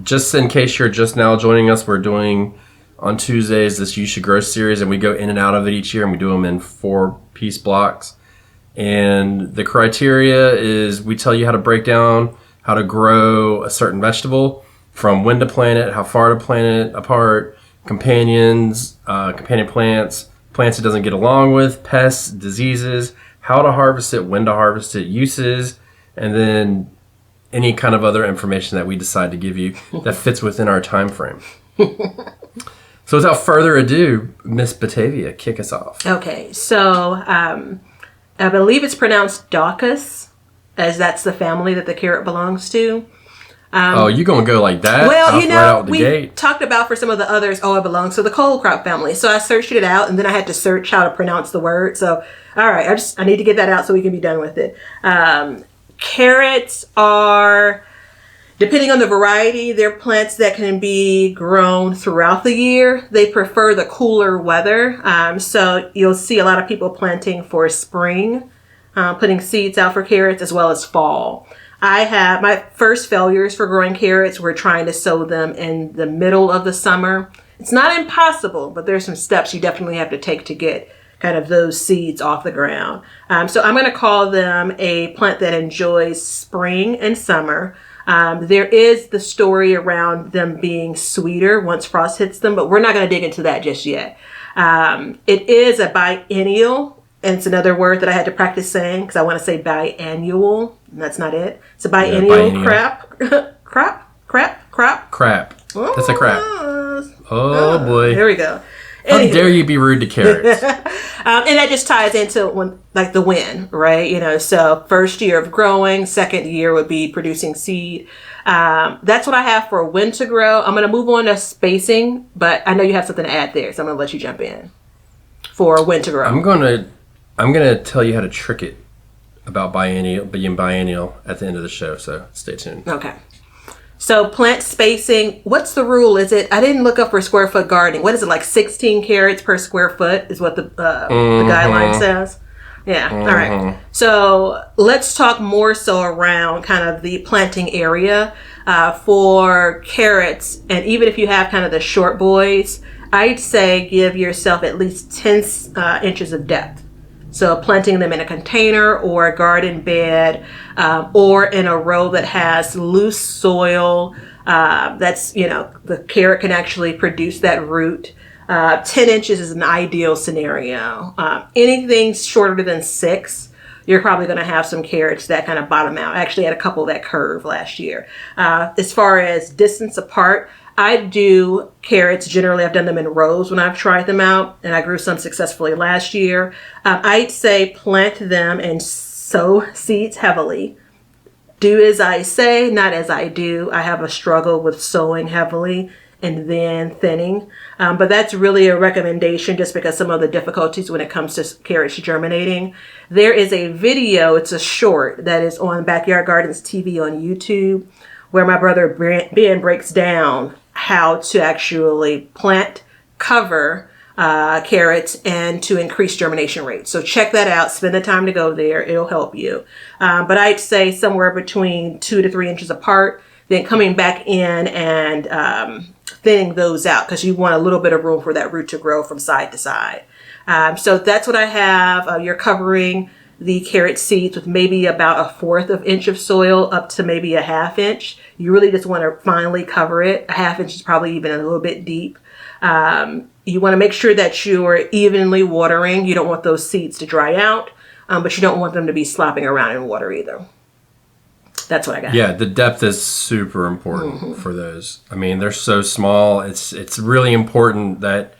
Just in case you're just now joining us, we're doing on Tuesdays this You Should Grow series, and we go in and out of it each year, and we do them in 4-piece blocks. And the criteria is we tell you how to break down how to grow a certain vegetable, from when to plant it, how far to plant it apart, companions, companion plants, plants it doesn't get along with, pests, diseases, how to harvest it, when to harvest it, uses, and then any kind of other information that we decide to give you that fits within our time frame. So without further ado, Miss Batavia, kick us off. Okay, so I believe it's pronounced Daucus, as that's the family that the carrot belongs to. You gonna go like that? Well, right out the we gate? talked about for some of the others, it belongs to the cole crop family. So I searched it out, and then I had to search how to pronounce the word. So, all right, I need to get that out so we can be done with it. Carrots are, depending on the variety, they're plants that can be grown throughout the year. They prefer the cooler weather. So you'll see a lot of people planting for spring, putting seeds out for carrots, as well as fall. My first failures for growing carrots were trying to sow them in the middle of the summer. It's not impossible, but there's some steps you definitely have to take to get kind of those seeds off the ground. So I'm going to call them a plant that enjoys spring and summer. There is the story around them being sweeter once frost hits them, but we're not going to dig into that just yet. It is a biennial, and it's another word that I had to practice saying because I want to say biannual, and that's not it. It's a biennial crop. Crap. That's a crap. Oh boy. There we go. How dare you be rude to carrots? And that just ties into the wind, right? So first year of growing, second year would be producing seed. That's what I have for when to grow. I'm going to move on to spacing, but I know you have something to add there, so I'm going to let you jump in for when to grow. I'm gonna tell you how to trick it about being biennial at the end of the show, so stay tuned. Okay. So plant spacing, what's the rule? I didn't look up for square foot gardening. What is it, like 16 carrots per square foot is what the guideline says? Yeah. All right. So let's talk more so around kind of the planting area for carrots. And even if you have kind of the short boys, I'd say give yourself at least 10 inches of depth. So planting them in a container or a garden bed or in a row that has loose soil. The carrot can actually produce that root. 10 inches is an ideal scenario. Anything shorter than 6, you're probably going to have some carrots that kind of bottom out. I actually had a couple that curve last year. As far as distance apart, I do carrots. Generally, I've done them in rows when I've tried them out, and I grew some successfully last year. I'd say plant them and sow seeds heavily. Do as I say, not as I do. I have a struggle with sowing heavily and then thinning. But that's really a recommendation just because some of the difficulties when it comes to carrots germinating. There is a video, it's a short, that is on Backyard Gardens TV on YouTube, where my brother Ben breaks down how to actually plant, cover carrots, and to increase germination rates. So check that out. Spend the time to go there. It'll help you. But I'd say somewhere between 2 to 3 inches apart, then coming back in and thinning those out because you want a little bit of room for that root to grow from side to side. So that's what I have. You're covering the carrot seeds with maybe about 1/4 inch of soil up to maybe 1/2 inch. You really just want to finely cover it. 1/2 inch is probably even a little bit deep. You want to make sure that you're evenly watering. You don't want those seeds to dry out, but you don't want them to be slopping around in water either. That's what I got. Yeah, the depth is super important for those. I mean, they're so small. It's really important that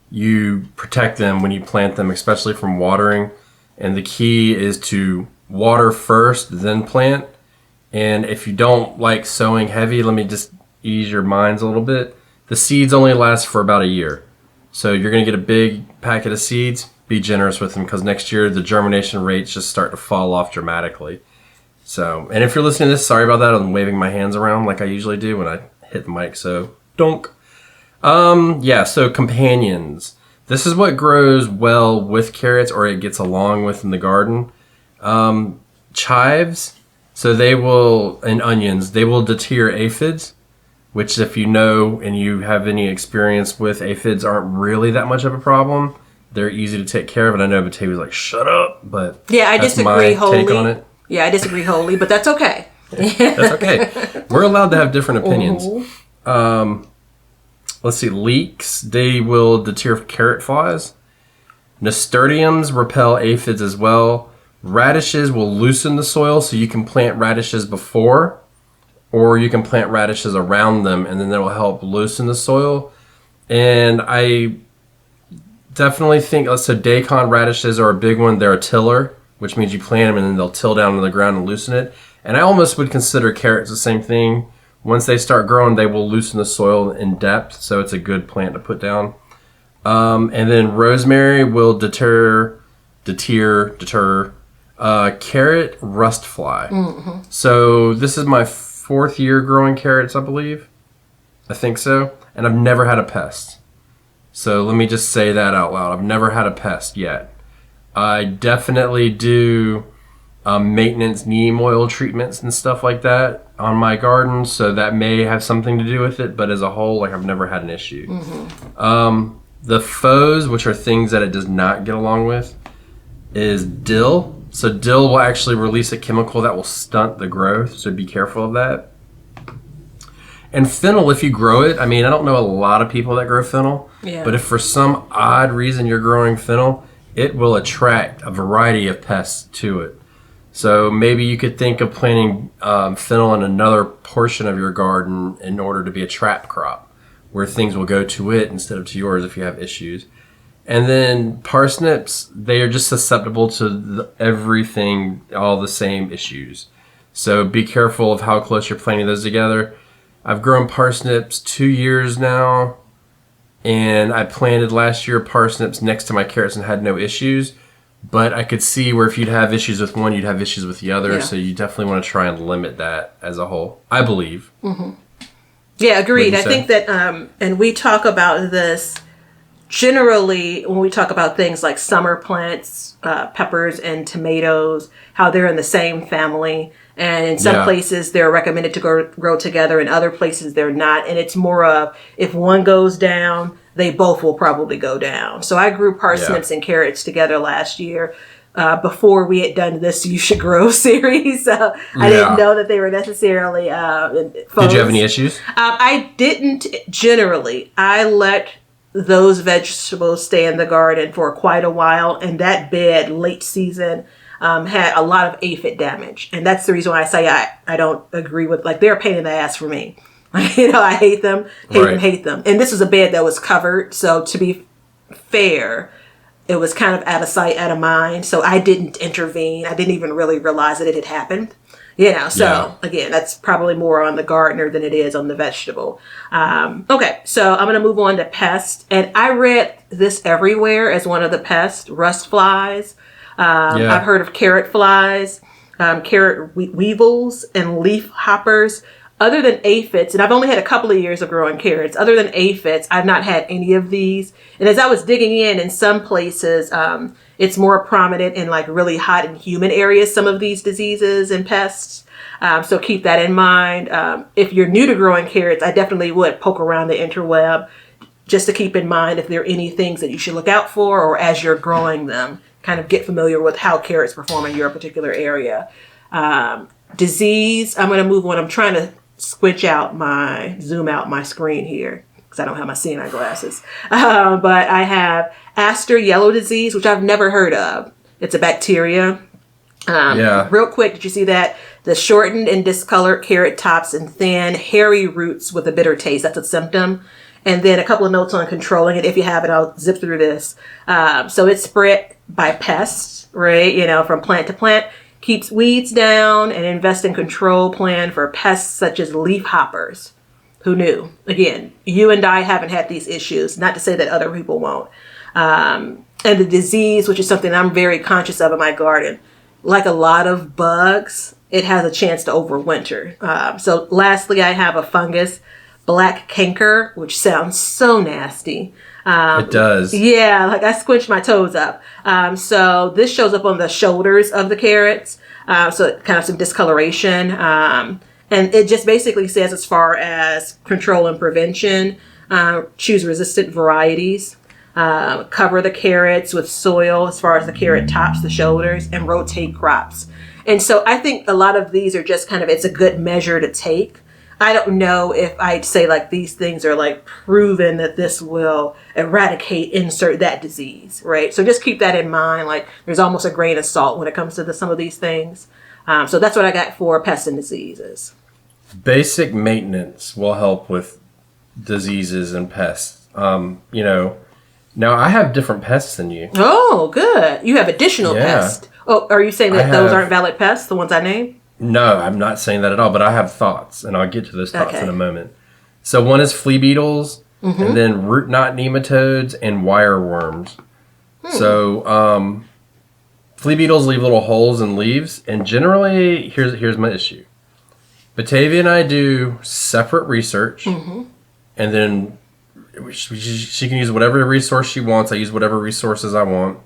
you protect them when you plant them, especially from watering. And the key is to water first, then plant. And if you don't like sowing heavy, let me just ease your minds a little bit. The seeds only last for about a year. So you're going to get a big packet of seeds. Be generous with them because next year the germination rates just start to fall off dramatically. So, and if you're listening to this, sorry about that. I'm waving my hands around like I usually do when I hit the mic. So, donk. So companions. This is what grows well with carrots or it gets along with in the garden. Chives, so they will, and onions, they will deter aphids. which if you know and you have any experience with aphids aren't really that much of a problem. They're easy to take care of. And I know Batavia's like, shut up. But yeah, I that's disagree my wholly. take on it. Yeah, I disagree wholly, but that's okay. That's okay. We're allowed to have different opinions. Let's see. Leeks, they will deter carrot flies. Nasturtiums repel aphids as well. Radishes will loosen the soil, so you can plant radishes before, or you can plant radishes around them, and then that will help loosen the soil. And I definitely think, so daikon radishes are a big one. They're a tiller, which means you plant them and then they'll till down on the ground and loosen it. And I almost would consider carrots the same thing. Once they start growing, they will loosen the soil in depth, so it's a good plant to put down. And then rosemary will deter carrot rust fly. Mm-hmm. So this is my 4th year growing carrots, I believe. I think so. And I've never had a pest. So let me just say that out loud. I've never had a pest yet. I definitely do maintenance, neem oil treatments and stuff like that on my garden. So that may have something to do with it. But as a whole, like, I've never had an issue. Mm-hmm. The foes, which are things that it does not get along with, is dill. So dill will actually release a chemical that will stunt the growth. So be careful of that. And fennel, if you grow it, I mean, I don't know a lot of people that grow fennel, but if for some odd reason you're growing fennel, it will attract a variety of pests to it. So maybe you could think of planting fennel in another portion of your garden in order to be a trap crop, where things will go to it instead of to yours if you have issues. And then parsnips, they are just susceptible to everything, all the same issues. So be careful of how close you're planting those together. I've grown parsnips 2 years now, and I planted last year parsnips next to my carrots and had no issues. But I could see where if you'd have issues with one, you'd have issues with the other. Yeah. So you definitely want to try and limit that as a whole, I believe. Mm-hmm. Yeah, agreed. I think that, and we talk about this generally when we talk about things like summer plants, peppers and tomatoes, how they're in the same family. And in some places they're recommended to grow together. In other places they're not. And it's more of, if one goes down, they both will probably go down. So I grew parsnips and carrots together last year before we had done this You Should Grow series. So I didn't know that they were necessarily foes. Did you have any issues? I didn't generally. I let those vegetables stay in the garden for quite a while. And that bed late season had a lot of aphid damage. And that's the reason why I say I don't agree with, like, they're a pain in the ass for me. You know, I hate them. Hate them. And this was a bed that was covered. So to be fair, it was kind of out of sight, out of mind. So I didn't intervene. I didn't even really realize that it had happened. You know, so again, that's probably more on the gardener than it is on the vegetable. Okay, so I'm going to move on to pests. And I read this everywhere as one of the pests, rust flies. I've heard of carrot flies, carrot weevils, and leaf hoppers. Other than aphids, and I've only had a couple of years of growing carrots, other than aphids, I've not had any of these. And as I was digging in some places, it's more prominent in like really hot and humid areas, some of these diseases and pests. So keep that in mind. If you're new to growing carrots, I definitely would poke around the interweb just to keep in mind if there are any things that you should look out for, or as you're growing them, kind of get familiar with how carrots perform in your particular area. Disease, I'm going to move on. I'm trying to zoom out my screen here because I don't have my seeing eye glasses. But I have aster yellow disease, which I've never heard of. It's a bacteria. Real quick, did you see that? The shortened and discolored carrot tops and thin, hairy roots with a bitter taste. That's a symptom. And then a couple of notes on controlling it. If you have it, I'll zip through this. So it's spread by pests, right? You know, from plant to plant. Keeps weeds down, and invest in control plan for pests such as leaf hoppers. Who knew? Again, you and I haven't had these issues. Not to say that other people won't. And the disease, which is something I'm very conscious of in my garden, like a lot of bugs, it has a chance to overwinter. So lastly, I have a fungus, black canker, which sounds so nasty. It does. Yeah, like I squinched my toes up. So this shows up on the shoulders of the carrots. So kind of some discoloration. And And it just basically says, as far as control and prevention, choose resistant varieties, cover the carrots with soil as far as the carrot tops, the shoulders, and rotate crops. And so I think a lot of these are just kind of, it's a good measure to take. I don't know if I'd say like these things are like proven that this will eradicate, insert that disease, right? So just keep that in mind. Like there's almost a grain of salt when it comes to some of these things. So that's what I got for pests and diseases. Basic maintenance will help with diseases and pests. Now I have different pests than you. Oh, good. You have additional pests. Oh, are you saying that those aren't valid pests, the ones I named? No, I'm not saying that at all, but I have thoughts, and I'll get to those thoughts in a moment. So one is flea beetles, and then root knot nematodes, and wireworms. So flea beetles leave little holes in leaves, and generally, here's my issue. Batavia and I do separate research, and then she can use whatever resource she wants. I use whatever resources I want,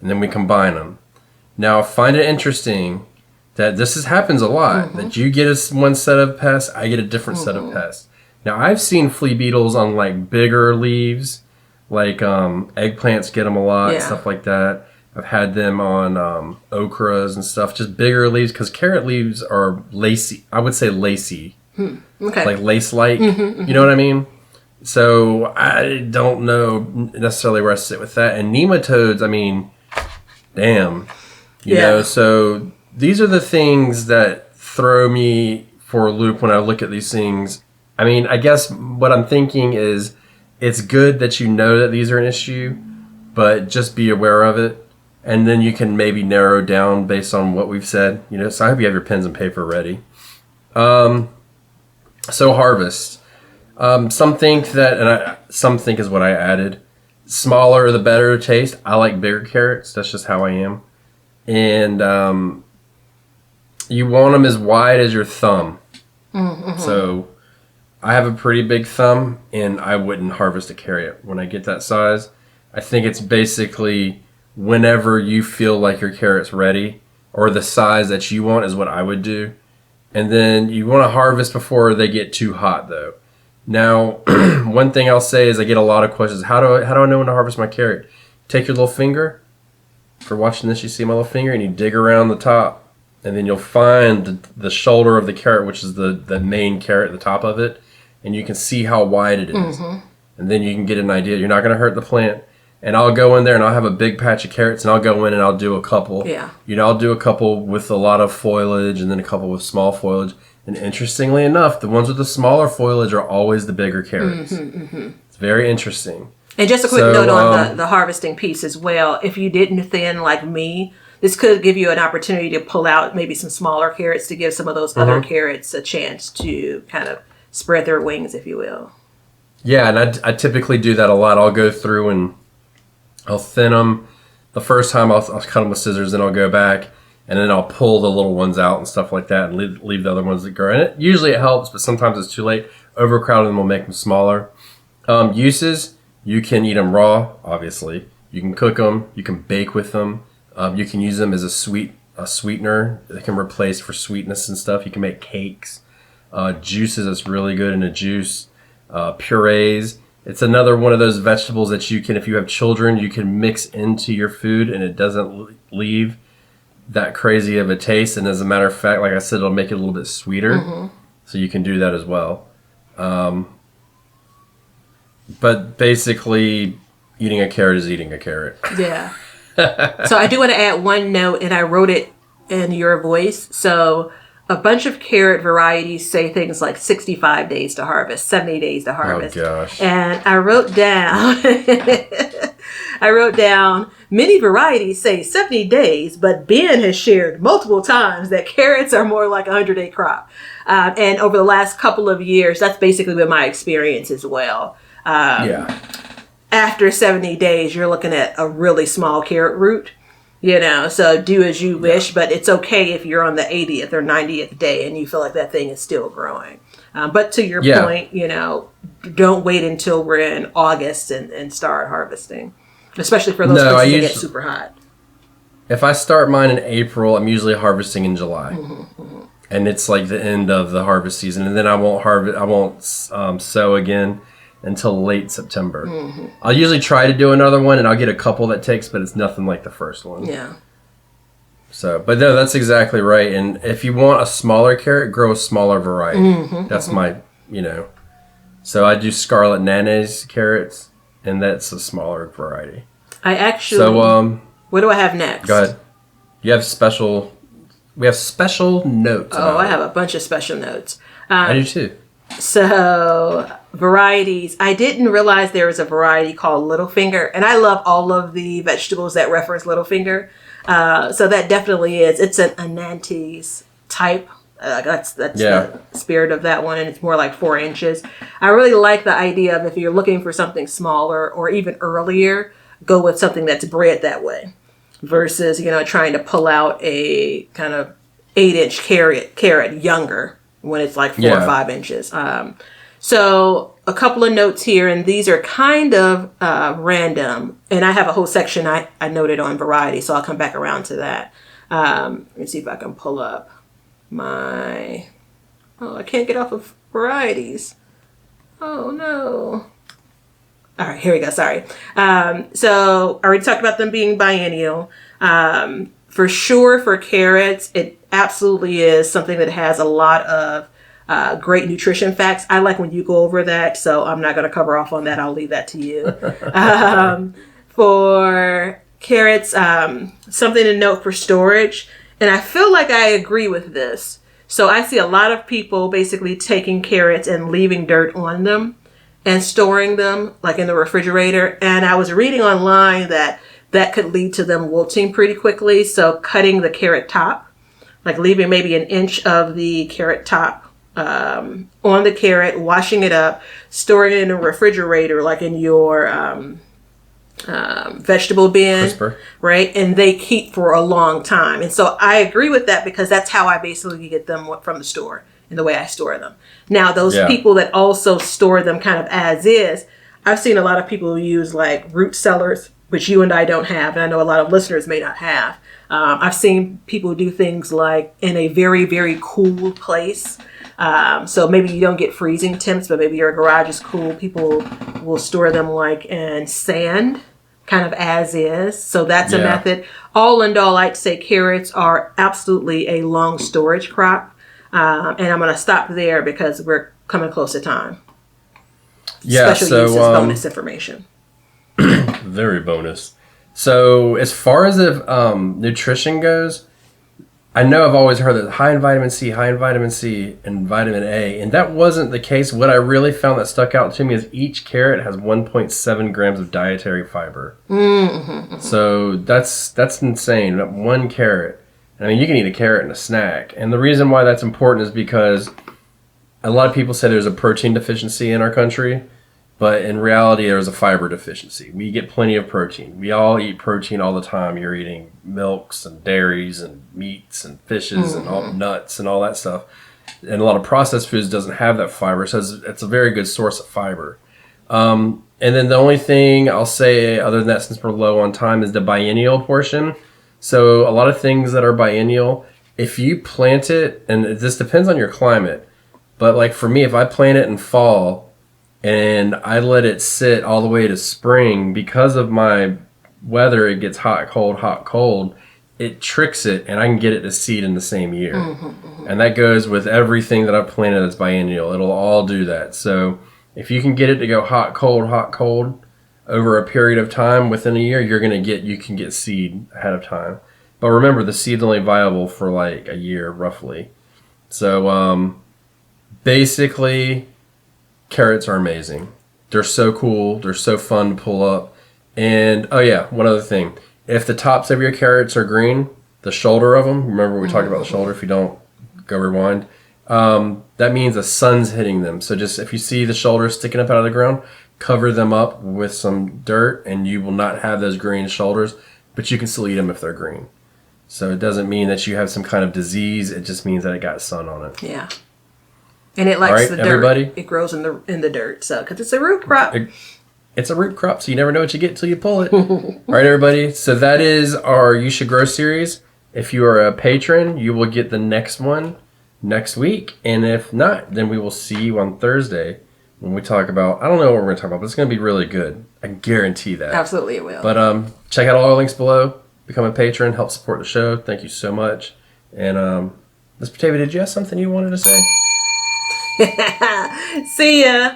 and then we combine them. Now, I find it interesting that happens a lot, that you get one set of pests, I get a different set of pests. Now, I've seen flea beetles on like bigger leaves, like eggplants get them a lot, stuff like that. I've had them on okras and stuff, just bigger leaves, because carrot leaves are lacy. I would say lacy, like lace-like. You know what I mean? So I don't know necessarily where I sit with that. And nematodes, I mean, damn. You know, so these are the things that throw me for a loop when I look at these things. I mean, I guess what I'm thinking is it's good that you know that these are an issue, but just be aware of it. And then you can maybe narrow down based on what we've said. So I hope you have your pens and paper ready. So harvest. Some think that, and some think is what I added, smaller the better taste. I like bigger carrots. That's just how I am. And you want them as wide as your thumb. So I have a pretty big thumb, and I wouldn't harvest a carrot when I get that size. I think it's basically whenever you feel like your carrot's ready, or the size that you want is what I would do. And then you want to harvest before they get too hot, though. Now, one thing I'll say is I get a lot of questions. How do I know when to harvest my carrot? Take your little finger. For watching this, you see my little finger, and you dig around the top, and then you'll find the shoulder of the carrot, which is the main carrot at the top of it, and you can see how wide it is. And then you can get an idea. You're not going to hurt the plant. And I'll go in there, and I'll have a big patch of carrots, and I'll go in and I'll do a couple. I'll do a couple with a lot of foliage, and then a couple with small foliage. And interestingly enough, the ones with the smaller foliage are always the bigger carrots. It's very interesting. And just a quick note on the harvesting piece as well. If you didn't thin like me, this could give you an opportunity to pull out maybe some smaller carrots to give some of those other carrots a chance to kind of spread their wings, if you will. Yeah, and I typically do that a lot. I'll go through and I'll thin them. The first time I'll cut them with scissors, then I'll go back, and then I'll pull the little ones out and stuff like that, and leave the other ones that grow. And usually it helps, but sometimes it's too late. Overcrowding them will make them smaller. Uses, you can eat them raw, obviously. You can cook them. You can bake with them. You can use them as a sweetener. They can replace for sweetness and stuff. You can make cakes. Juices, it's really good in a juice. Purees. It's another one of those vegetables that you can, if you have children, you can mix into your food, and it doesn't leave that crazy of a taste. And as a matter of fact, like I said, it'll make it a little bit sweeter. So you can do that as well. But basically, eating a carrot is eating a carrot. Yeah. So I do want to add one note, and I wrote it in your voice. So a bunch of carrot varieties say things like 65 days to harvest, 70 days to harvest. Oh, gosh. And I wrote down, many varieties say 70 days, but Ben has shared multiple times that carrots are more like a 100-day crop. And over the last couple of years, that's basically been my experience as well. After 70 days, you're looking at a really small carrot root. So do as you wish, but it's okay if you're on the 80th or 90th day and you feel like that thing is still growing. But to your point, don't wait until we're in August and start harvesting, especially for those places that get super hot. If I start mine in April, I'm usually harvesting in July. and it's like the end of the harvest season, and then I won't sow again until late September. I'll usually try to do another one, and I'll get a couple that takes, but it's nothing like the first one. Yeah. So, but no, that's exactly right. And if you want a smaller carrot, grow a smaller variety. That's my, So I do Scarlet Nana's carrots, and that's a smaller variety. I actually. So, what do I have next? Go ahead. We have special notes. Oh, I have a bunch of special notes. I do too. So, varieties. I didn't realize there was a variety called Littlefinger, and I love all of the vegetables that reference Littlefinger. So that definitely is. It's an Anantes type. That's the spirit of that one, and it's more like 4 inches. I really like the idea of if you're looking for something smaller or even earlier, go with something that's bred that way, versus trying to pull out a kind of 8-inch carrot younger when it's like 4 or 5 inches. So a couple of notes here, and these are kind of random. And I have a whole section I noted on variety, so I'll come back around to that. Let me see if I can pull up my... Oh, I can't get off of varieties. Oh, no. All right, here we go. Sorry. So I already talked about them being biennial. For sure, for carrots, it absolutely is something that has a lot of great nutrition facts. I like when you go over that, so I'm not going to cover off on that. I'll leave that to you. For carrots, something to note for storage, and I feel like I agree with this. So I see a lot of people basically taking carrots and leaving dirt on them and storing them like in the refrigerator. And I was reading online that could lead to them wilting pretty quickly. So cutting the carrot top, like leaving maybe an inch of the carrot top on the carrot, washing it up, storing it in a refrigerator, like in your vegetable bin, Crisper. Right? And they keep for a long time. And so I agree with that because that's how I basically get them from the store and the way I store them. Now, those people that also store them kind of as is, I've seen a lot of people who use like root cellars, which you and I don't have, and I know a lot of listeners may not have. I've seen people do things like in a very, very cool place. So maybe you don't get freezing temps, but maybe your garage is cool. People will store them like in sand, kind of as is. So that's a method. All in all, I'd say carrots are absolutely a long storage crop. And I'm going to stop there because we're coming close to time. Yeah, Special uses, bonus information. Very bonus. So as far as if nutrition goes, I know I've always heard that high in vitamin C, and vitamin A, and that wasn't the case. What I really found that stuck out to me is each carrot has 1.7 grams of dietary fiber. So that's insane. One carrot. I mean, you can eat a carrot in a snack. And the reason why that's important is because a lot of people say there's a protein deficiency in our country, but in reality, there's a fiber deficiency. We get plenty of protein. We all eat protein all the time. You're eating milks and dairies and meats and fishes and all nuts and all that stuff. And a lot of processed foods doesn't have that fiber, so it's a very good source of fiber. And then the only thing I'll say other than that, since we're low on time, is the biennial portion. So a lot of things that are biennial, if you plant it, and this depends on your climate, but like for me, if I plant it in fall and I let it sit all the way to spring, because of my weather, it gets hot, cold, it tricks it, and I can get it to seed in the same year. And that goes with everything that I've planted that's biennial. It'll all do that. So if you can get it to go hot, cold, over a period of time within a year, you can get seed ahead of time. But remember, the seed's only viable for like a year, roughly. So basically, carrots are amazing. They're so cool. They're so fun to pull up. And oh yeah, one other thing. If the tops of your carrots are green, the shoulder of them, remember we talked about the shoulder, if you don't, go rewind. That means the sun's hitting them. So just if you see the shoulders sticking up out of the ground, cover them up with some dirt and you will not have those green shoulders, but you can still eat them if they're green. So it doesn't mean that you have some kind of disease. It just means that it got sun on it. Yeah. And it likes the dirt. Everybody? It grows in the dirt. So, because it's a root crop. It's a root crop, so you never know what you get until you pull it. All right, everybody. So that is our You Should Grow series. If you are a patron, you will get the next one next week. And if not, then we will see you on Thursday when we talk about, I don't know what we're going to talk about, but it's going to be really good. I guarantee that. Absolutely it will. But check out all our links below. Become a patron. Help support the show. Thank you so much. And Miss Batavia, did you have something you wanted to say? See ya.